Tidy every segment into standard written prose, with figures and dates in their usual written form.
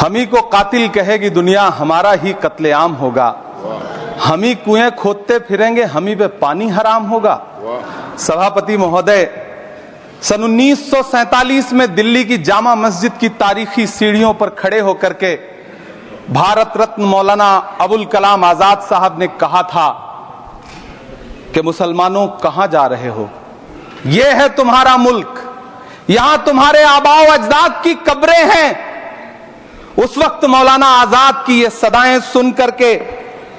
हम ही को कातिल कहेगी दुनिया, हमारा ही कत्लेआम होगा। हम ही कुएं खोदते फिरेंगे, हम ही पे पानी हराम होगा। सभापति महोदय, सन 1947 में दिल्ली की जामा मस्जिद की तारीखी सीढ़ियों पर खड़े होकर के भारत रत्न मौलाना अबुल कलाम आजाद साहब ने कहा था कि मुसलमानों कहां जा रहे हो, यह है तुम्हारा मुल्क, यहां तुम्हारे आबाओ अजदाद की कब्रें हैं। उस वक्त मौलाना आजाद की ये सदाएं सुन करके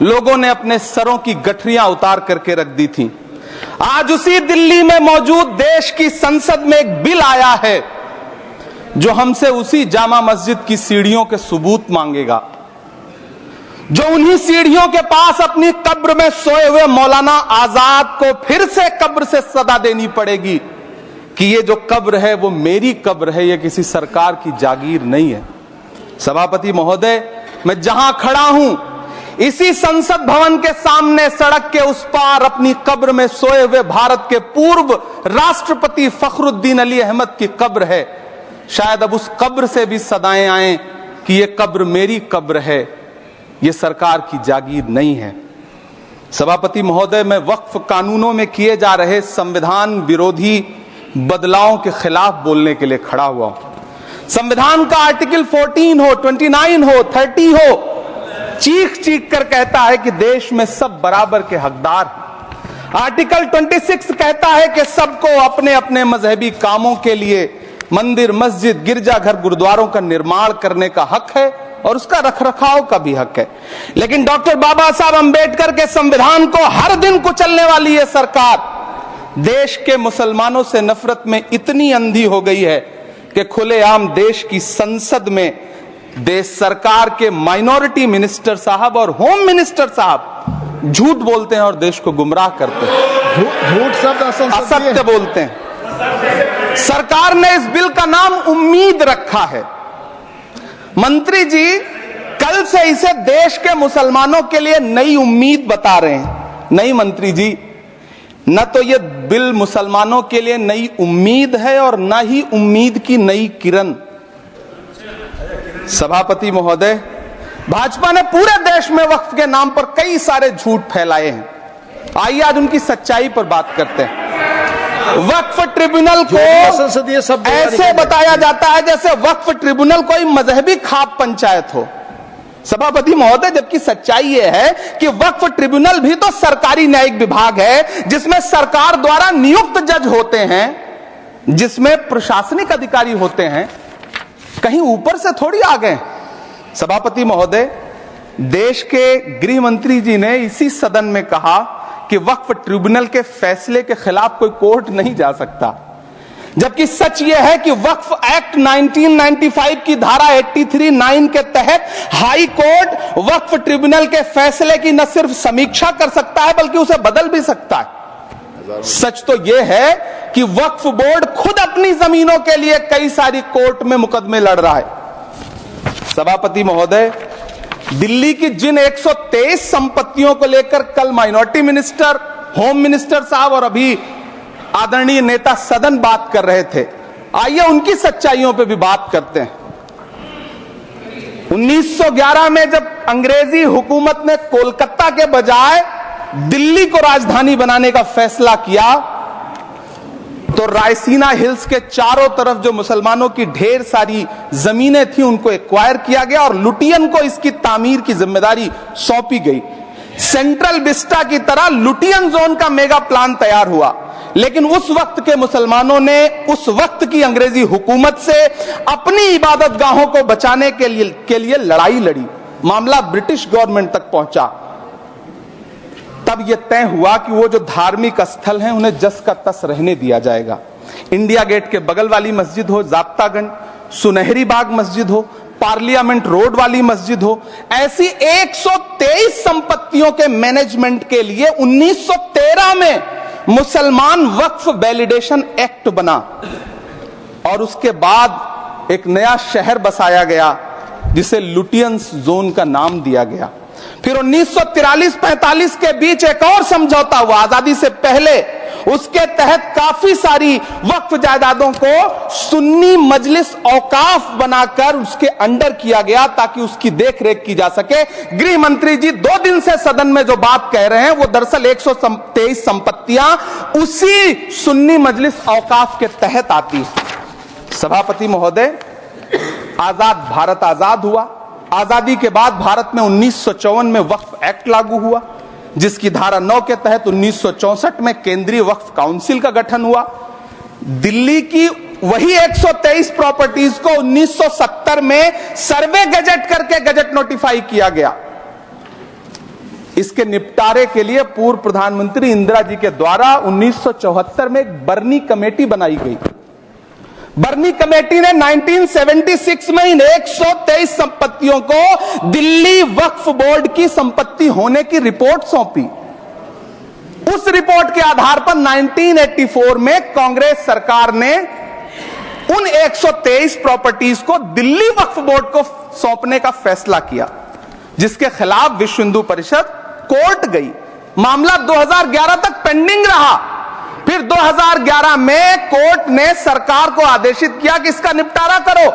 लोगों ने अपने सरों की गठरियां उतार करके रख दी थी। आज उसी दिल्ली में मौजूद देश की संसद में एक बिल आया है जो हमसे उसी जामा मस्जिद की सीढ़ियों के सबूत मांगेगा, जो उन्हीं सीढ़ियों के पास अपनी कब्र में सोए हुए मौलाना आजाद को फिर से कब्र से सदा देनी पड़ेगी कि ये जो कब्र है वो मेरी कब्र है, ये किसी सरकार की जागीर नहीं है। सभापति महोदय, मैं जहां खड़ा हूं इसी संसद भवन के सामने सड़क के उस पार अपनी कब्र में सोए हुए भारत के पूर्व राष्ट्रपति फखरुद्दीन अली अहमद की कब्र है। शायद अब उस कब्र से भी सदाएं आए कि ये कब्र मेरी कब्र है, ये सरकार की जागीर नहीं है। सभापति महोदय, मैं वक्फ कानूनों में किए जा रहे संविधान विरोधी बदलावों के खिलाफ बोलने के लिए खड़ा हुआ हूं। संविधान का आर्टिकल 14 हो, 29 हो, 30 हो, चीख चीख कर कहता है कि देश में सब बराबर के हकदार हैं। आर्टिकल 26 कहता है कि सबको अपने अपने मजहबी कामों के लिए मंदिर, मस्जिद, गिरजाघर, गुरुद्वारों का निर्माण करने का हक है और उसका रखरखाव का भी हक है। लेकिन डॉक्टर बाबा साहब अंबेडकर के संविधान को हर दिन कुचलने वाली ये सरकार देश के मुसलमानों से नफरत में इतनी अंधी हो गई है कि खुलेआम देश की संसद में देश सरकार के माइनॉरिटी मिनिस्टर साहब और होम मिनिस्टर साहब झूठ बोलते हैं और देश को गुमराह करते हैं। झूठ शब्द असत्य बोलते हैं। सरकार ने इस बिल का नाम उम्मीद रखा है। मंत्री जी कल से इसे देश के मुसलमानों के लिए नई उम्मीद बता रहे हैं। नहीं मंत्री जी, न तो यह बिल मुसलमानों के लिए नई उम्मीद है और न ही उम्मीद की नई किरण। सभापति महोदय, भाजपा ने पूरे देश में वक्फ के नाम पर कई सारे झूठ फैलाए हैं। आइए आज उनकी सच्चाई पर बात करते हैं। वक्फ ट्रिब्यूनल को ऐसे बताया जाता है जैसे वक्फ ट्रिब्यूनल कोई मजहबी खाप पंचायत हो। सभापति महोदय, जबकि सच्चाई यह है कि वक्फ ट्रिब्यूनल भी तो सरकारी न्यायिक विभाग है जिसमें सरकार द्वारा नियुक्त जज होते हैं, जिसमें प्रशासनिक अधिकारी होते हैं, कहीं ऊपर से थोड़ी आ गए। सभापति महोदय, देश के गृह मंत्री जी ने इसी सदन में कहा कि वक्फ ट्रिब्यूनल के फैसले के खिलाफ कोई कोर्ट नहीं जा सकता, जबकि सच यह है कि वक्फ एक्ट 1995 की धारा 83(9) के तहत हाई कोर्ट वक्फ ट्रिब्यूनल के फैसले की न सिर्फ समीक्षा कर सकता है बल्कि उसे बदल भी सकता है। सच तो यह है कि वक्फ बोर्ड खुद अपनी जमीनों के लिए कई सारी कोर्ट में मुकदमे लड़ रहा है। सभापति महोदय, दिल्ली की जिन 123 संपत्तियों को लेकर कल माइनॉरिटी मिनिस्टर, होम मिनिस्टर साहब और अभी आदरणीय नेता सदन बात कर रहे थे, आइए उनकी सच्चाइयों पे भी बात करते हैं। 1911 में जब अंग्रेजी हुकूमत ने कोलकाता के बजाय दिल्ली को राजधानी बनाने का फैसला किया तो रायसीना हिल्स के चारों तरफ जो मुसलमानों की ढेर सारी जमीनें थी उनको एक्वायर किया गया और लुटियन को इसकी तामीर की जिम्मेदारी सौंपी गई। सेंट्रल विस्टा की तरह लुटियन जोन का मेगा प्लान तैयार हुआ, लेकिन उस वक्त के मुसलमानों ने उस वक्त की अंग्रेजी हुकूमत से अपनी इबादत गाहों को बचाने के लिए लड़ाई लड़ी। मामला ब्रिटिश गवर्नमेंट तक पहुंचा। तब यह तय हुआ कि वो जो धार्मिक स्थल हैं उन्हें जस का तस रहने दिया जाएगा। इंडिया गेट के बगल वाली मस्जिद हो, जाब्तागंज, सुनहरी बाग मस्जिद हो, पार्लियामेंट रोड वाली मस्जिद हो, ऐसी 123 संपत्तियों के मैनेजमेंट के लिए 1913 में मुसलमान वक्फ वैलिडेशन एक्ट बना और उसके बाद एक नया शहर बसाया गया जिसे लुटियंस जोन का नाम दिया गया। फिर 1943-45 के बीच एक और समझौता हुआ आजादी से पहले उसके तहत काफी सारी वक्फ जायदादों को सुन्नी मजलिस औकाफ बनाकर उसके अंडर किया गया ताकि उसकी देखरेख की जा सके। गृह मंत्री जी 2 दिन से सदन में जो बात कह रहे हैं वो दरअसल 123 संपत्तियां उसी सुन्नी मजलिस औकाफ के तहत आती है। सभापति महोदय, आजाद भारत आजाद हुआ। आजादी के बाद भारत में 1954 में वक्फ एक्ट लागू हुआ, जिसकी धारा 9 के तहत 1964 में केंद्रीय वक्फ काउंसिल का गठन हुआ। दिल्ली की वही 123 प्रॉपर्टीज को 1970 में सर्वे गजट करके गजट नोटिफाई किया गया। इसके निपटारे के लिए पूर्व प्रधानमंत्री इंदिरा जी के द्वारा 1974 में एक बर्नी कमेटी बनाई गई। बर्नी कमेटी ने 1976 में इन 123 संपत्तियों को दिल्ली वक्फ बोर्ड की संपत्ति होने की रिपोर्ट सौंपी। उस रिपोर्ट के आधार पर 1984 में कांग्रेस सरकार ने उन 123 प्रॉपर्टीज को दिल्ली वक्फ बोर्ड को सौंपने का फैसला किया, जिसके खिलाफ विश्व हिंदू परिषद कोर्ट गई। मामला 2011 तक पेंडिंग रहा। फिर 2011 में कोर्ट ने सरकार को आदेशित किया कि इसका निपटारा करो।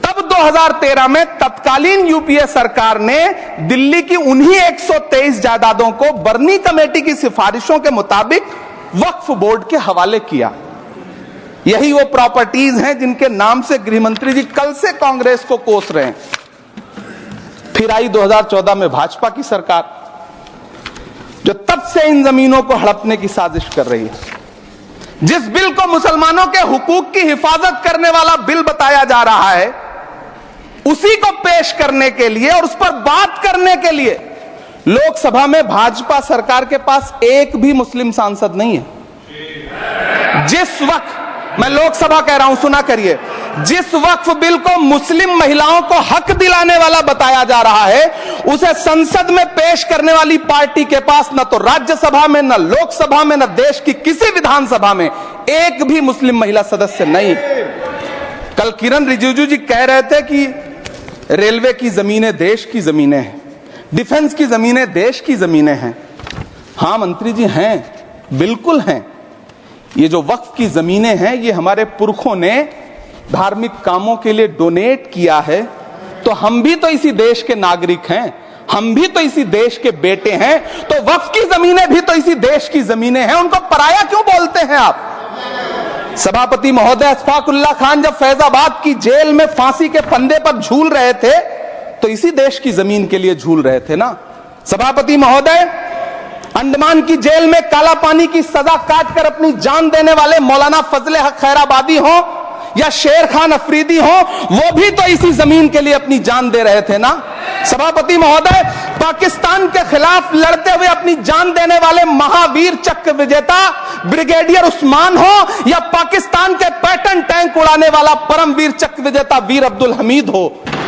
तब 2013 में तत्कालीन यूपीए सरकार ने दिल्ली की उन्हीं 123 जायदादों को बर्नी कमेटी की सिफारिशों के मुताबिक वक्फ बोर्ड के हवाले किया। यही वो प्रॉपर्टीज हैं जिनके नाम से गृह मंत्री जी कल से कांग्रेस को कोस रहे हैं। फिर आई 2014 में भाजपा की सरकार, जो तब से इन जमीनों को हड़पने की साजिश कर रही है। जिस बिल को मुसलमानों के हुकूक की हिफाजत करने वाला बिल बताया जा रहा है, उसी को पेश करने के लिए और उस पर बात करने के लिए लोकसभा में भाजपा सरकार के पास एक भी मुस्लिम सांसद नहीं है। जिस वक्त, मैं लोकसभा कह रहा हूं, सुना करिए, जिस वक्फ बिल को मुस्लिम महिलाओं को हक दिलाने वाला बताया जा रहा है, उसे संसद में पेश करने वाली पार्टी के पास न तो राज्यसभा में, न लोकसभा में, न देश की किसी विधानसभा में एक भी मुस्लिम महिला सदस्य नहीं। कल किरण रिजिजू जी कह रहे थे कि रेलवे की जमीनें देश की जमीनें हैं, डिफेंस की जमीनें देश की जमीनें हैं। हां मंत्री जी, हैं, बिल्कुल हैं। ये जो वक्फ की जमीनें हैं, ये हमारे पुरखों ने धार्मिक कामों के लिए डोनेट किया है। तो हम भी तो इसी देश के नागरिक हैं, हम भी तो इसी देश के बेटे हैं। तो वक्फ की जमीनें भी तो इसी देश की जमीनें हैं, उनको पराया क्यों बोलते हैं आप? सभापति महोदय, अशफाकुल्लाह खान जब फैजाबाद की जेल में फांसी के फंदे पर झूल रहे थे, तो इसी देश की जमीन के लिए झूल रहे थे ना। सभापति महोदय, अंडमान की जेल में काला पानी की सजा काटकर अपनी जान देने वाले मौलाना फजले हक खैराबादी हो या शेर खान अफरीदी हो, वो भी तो इसी जमीन के लिए अपनी जान दे रहे थे ना। सभापति महोदय, पाकिस्तान के खिलाफ लड़ते हुए अपनी जान देने वाले महावीर चक्र विजेता ब्रिगेडियर उस्मान हो या पाकिस्तान के पैटर्न टैंक उड़ाने वाला परमवीर चक्र विजेता वीर अब्दुल हमीद हो,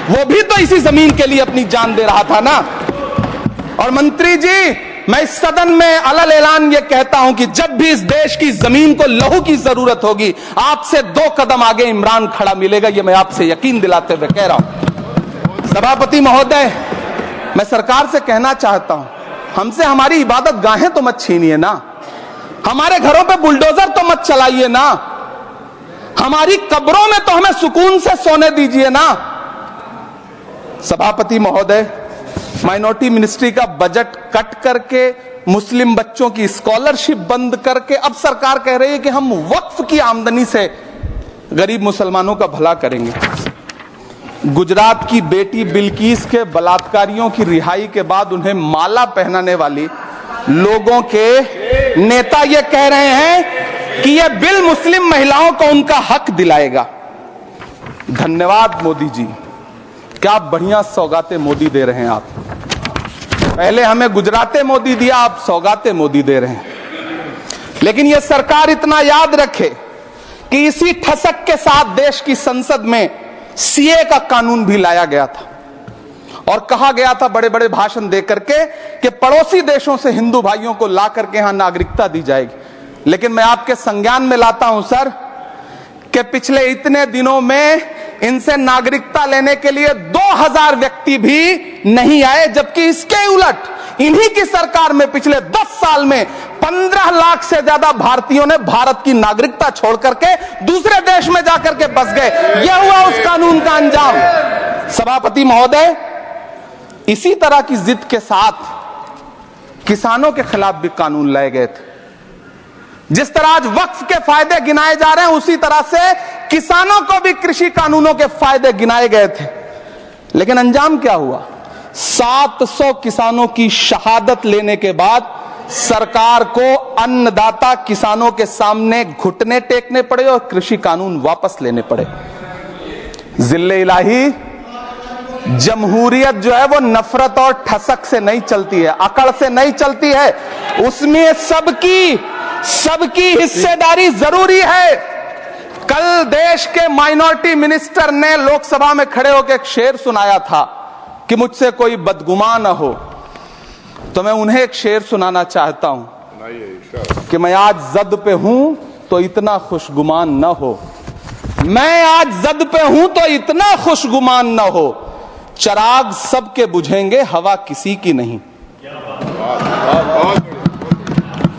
वो भी तो इसी जमीन के लिए अपनी जान दे रहा था ना। और मंत्री जी, मैं इस सदन में अलग ऐलान ये कहता हूं कि जब भी इस देश की जमीन को लहू की जरूरत होगी, आपसे 2 कदम आगे इमरान खड़ा मिलेगा। ये मैं आपसे यकीन दिलाते हुए कह रहा हूं। सभापति महोदय, मैं सरकार से कहना चाहता हूं, हमसे हमारी इबादत गाहें तो मत छीनिए ना, हमारे घरों पे बुलडोजर तो मत चलाइए ना, हमारी कब्रों में तो हमें सुकून से सोने दीजिए ना। सभापति महोदय, माइनॉरिटी मिनिस्ट्री का बजट कट करके, मुस्लिम बच्चों की स्कॉलरशिप बंद करके अब सरकार कह रही है कि हम वक्फ की आमदनी से गरीब मुसलमानों का भला करेंगे। गुजरात की बेटी बिल्किस के बलात्कारियों की रिहाई के बाद उन्हें माला पहनाने वाली लोगों के नेता ये कह रहे हैं कि यह बिल मुस्लिम महिलाओं को उनका हक दिलाएगा। धन्यवाद मोदी जी, क्या बढ़िया सौगातें मोदी दे रहे हैं आप। पहले हमें गुजराते मोदी दिया, आप सौगाते मोदी दे रहे हैं। लेकिन यह सरकार इतना याद रखे कि इसी ठसक के साथ देश की संसद में सीए का कानून भी लाया गया था और कहा गया था बड़े बड़े भाषण देकर के कि पड़ोसी देशों से हिंदू भाइयों को ला करके यहां नागरिकता दी जाएगी। लेकिन मैं आपके संज्ञान में लाता हूं सर कि पिछले इतने दिनों में इनसे नागरिकता लेने के लिए 2000 व्यक्ति भी नहीं आए, जबकि इसके उलट इन्हीं की सरकार में पिछले 10 साल में 15 लाख से ज्यादा भारतीयों ने भारत की नागरिकता छोड़ करके दूसरे देश में जाकर के बस गए। यह हुआ उस कानून का अंजाम। सभापति महोदय, इसी तरह की जिद के साथ किसानों के खिलाफ भी कानून लाए गए थे। जिस तरह आज वक्फ के फायदे गिनाए जा रहे हैं, उसी तरह से किसानों को भी कृषि कानूनों के फायदे गिनाए गए थे। लेकिन अंजाम क्या हुआ? 700 किसानों की शहादत लेने के बाद सरकार को अन्नदाता किसानों के सामने घुटने टेकने पड़े और कृषि कानून वापस लेने पड़े। जिल्ले इलाही, जमहूरियत जो है वो नफरत और ठसक से नहीं चलती है, अकड़ से नहीं चलती है। उसमें सबकी हिस्सेदारी जरूरी है। कल देश के माइनॉरिटी मिनिस्टर ने लोकसभा में खड़े होकर एक शेर सुनाया था कि मुझसे कोई बदगुमान न हो, तो मैं उन्हें एक शेर सुनाना चाहता हूं कि मैं आज जद पे हूं तो इतना खुशगुमान न हो, मैं आज जद पे हूं तो इतना खुशगुमान न हो, चराग सबके बुझेंगे हवा किसी की नहीं।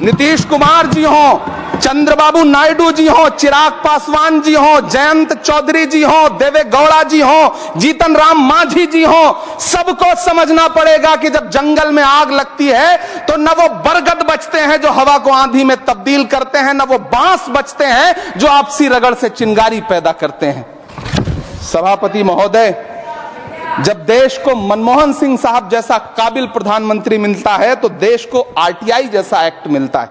नीतीश कुमार जी हो, चंद्रबाबू नायडू जी हो, चिराग पासवान जी हो, जयंत चौधरी जी हो, देवे गौड़ा जी हो, जीतन राम मांझी जी हो, सबको समझना पड़ेगा कि जब जंगल में आग लगती है तो न वो बरगद बचते हैं जो हवा को आंधी में तब्दील करते हैं, न वो बांस बचते हैं जो आपसी रगड़ से चिंगारी पैदा करते हैं। सभापति महोदय, जब देश को मनमोहन सिंह साहब जैसा काबिल प्रधानमंत्री मिलता है तो देश को आरटीआई जैसा एक्ट मिलता है,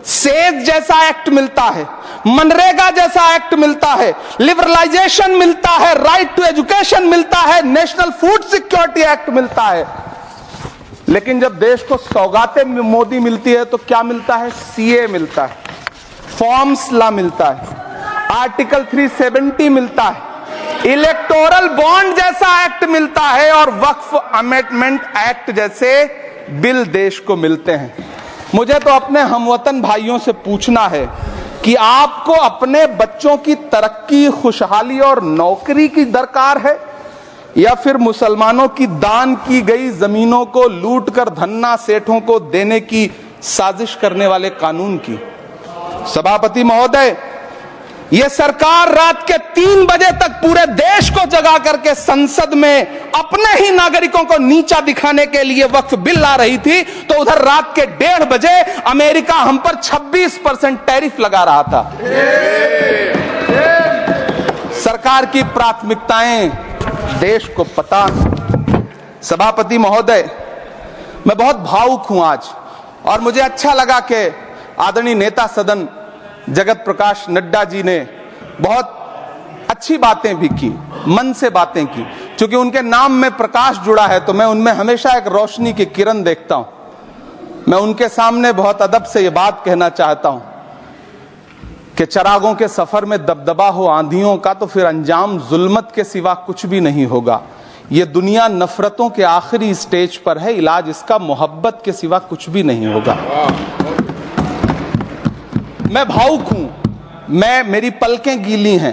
सेज जैसा एक्ट मिलता है, मनरेगा जैसा एक्ट मिलता है, लिबरलाइजेशन मिलता है, राइट टू एजुकेशन मिलता है, नेशनल फूड सिक्योरिटी एक्ट मिलता है। लेकिन जब देश को सौगातें मोदी मिलती है तो क्या मिलता है? सीए मिलता है, फॉर्म्स लॉ मिलता है, आर्टिकल 370 मिलता है, इलेक्टोरल बॉन्ड जैसा एक्ट मिलता है और वक्फ अमेंडमेंट एक्ट जैसे बिल देश को मिलते हैं। मुझे तो अपने हमवतन भाइयों से पूछना है कि आपको अपने बच्चों की तरक्की, खुशहाली और नौकरी की दरकार है या फिर मुसलमानों की दान की गई जमीनों को लूटकर धन्ना सेठों को देने की साजिश करने वाले कानून की? सभापति महोदय, यह सरकार रात के 3 बजे तक पूरे देश को जगा करके संसद में अपने ही नागरिकों को नीचा दिखाने के लिए वक्फ बिल ला रही थी, तो उधर रात के 1:30 बजे अमेरिका हम पर 26% टैरिफ लगा रहा था। सरकार की प्राथमिकताएं देश को पता। सभापति महोदय, मैं बहुत भावुक हूं आज, और मुझे अच्छा लगा कि आदरणीय नेता सदन जगत प्रकाश नड्डा जी ने बहुत अच्छी बातें भी की, मन से बातें की। क्योंकि उनके नाम में प्रकाश जुड़ा है तो मैं उनमें हमेशा एक रोशनी की किरण देखता हूं। मैं उनके सामने बहुत अदब से यह बात कहना चाहता हूं कि चरागों के सफर में दबदबा हो आंधियों का तो फिर अंजाम जुल्मत के सिवा कुछ भी नहीं होगा। यह दुनिया नफरतों के आखिरी स्टेज पर है, इलाज इसका मोहब्बत के सिवा कुछ भी नहीं होगा। मैं भावुक हूं, मेरी पलकें गीली हैं।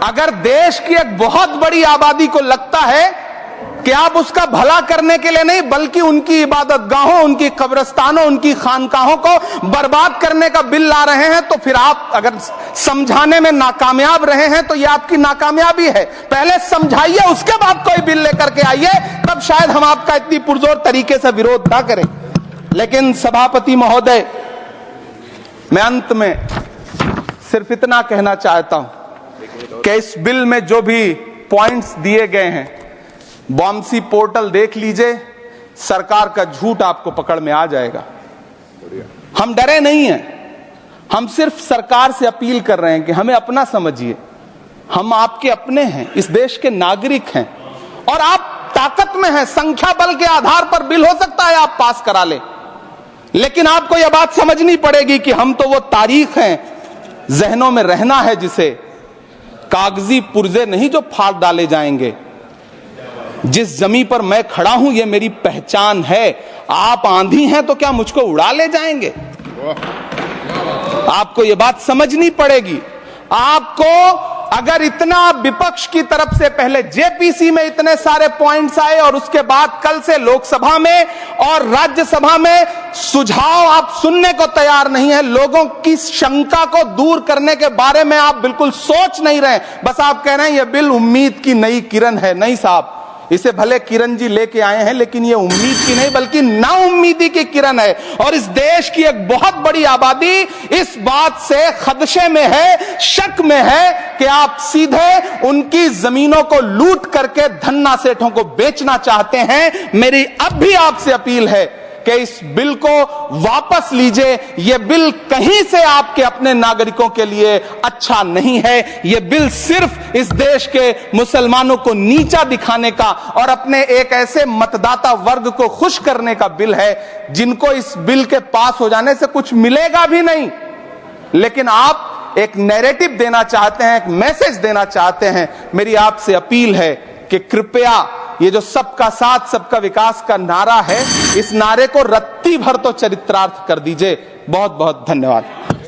अगर देश की एक बहुत बड़ी आबादी को लगता है कि आप उसका भला करने के लिए नहीं बल्कि उनकी इबादत गाहों, उनकी कब्रिस्तानों, उनकी खानकाहों को बर्बाद करने का बिल ला रहे हैं, तो फिर आप अगर समझाने में नाकामयाब रहे हैं तो यह आपकी नाकामयाबी है। पहले समझाइए, उसके बाद कोई बिल लेकर के आइए, तब शायद हम आपका इतनी पुरजोर तरीके से विरोध ना करें। लेकिन सभापति महोदय, मैं अंत में सिर्फ इतना कहना चाहता हूं कि इस बिल में जो भी पॉइंट्स दिए गए हैं, बॉम्सी पोर्टल देख लीजिए, सरकार का झूठ आपको पकड़ में आ जाएगा। हम डरे नहीं हैं, हम सिर्फ सरकार से अपील कर रहे हैं कि हमें अपना समझिए। हम आपके अपने हैं, इस देश के नागरिक हैं और आप ताकत में हैं। संख्या बल के आधार पर बिल हो सकता है आप पास करा लें, लेकिन आपको यह बात समझनी पड़ेगी कि हम तो वो तारीख हैं, जहनों में रहना है जिसे कागजी पुर्जे नहीं जो फाड़ डाले जाएंगे। जिस जमीन पर मैं खड़ा हूं ये मेरी पहचान है। आप आंधी हैं तो क्या मुझको उड़ा ले जाएंगे? आपको यह बात समझनी पड़ेगी। आपको अगर इतना विपक्ष की तरफ से पहले जेपीसी में इतने सारे पॉइंट्स आए और उसके बाद कल से लोकसभा में और राज्यसभा में सुझाव आप सुनने को तैयार नहीं है, लोगों की शंका को दूर करने के बारे में आप बिल्कुल सोच नहीं रहे, बस आप कह रहे हैं यह बिल उम्मीद की नई किरण है। नहीं साहब, इसे भले किरण जी लेके आए हैं, लेकिन ये उम्मीद की नहीं बल्कि नाउम्मीदी की किरण है। और इस देश की एक बहुत बड़ी आबादी इस बात से खदशे में है, शक में है कि आप सीधे उनकी जमीनों को लूट करके धन्ना सेठों को बेचना चाहते हैं। मेरी अब भी आपसे अपील है कि इस बिल को वापस लीजिए। यह बिल कहीं से आपके अपने नागरिकों के लिए अच्छा नहीं है। यह बिल सिर्फ इस देश के मुसलमानों को नीचा दिखाने का और अपने एक ऐसे मतदाता वर्ग को खुश करने का बिल है जिनको इस बिल के पास हो जाने से कुछ मिलेगा भी नहीं। लेकिन आप एक नैरेटिव देना चाहते हैं, एक मैसेज देना चाहते हैं। मेरी आपसे अपील है कि कृपया ये जो सबका साथ सबका विकास का नारा है, इस नारे को रत्ती भर तो चरित्रार्थ कर दीजिए। बहुत बहुत धन्यवाद।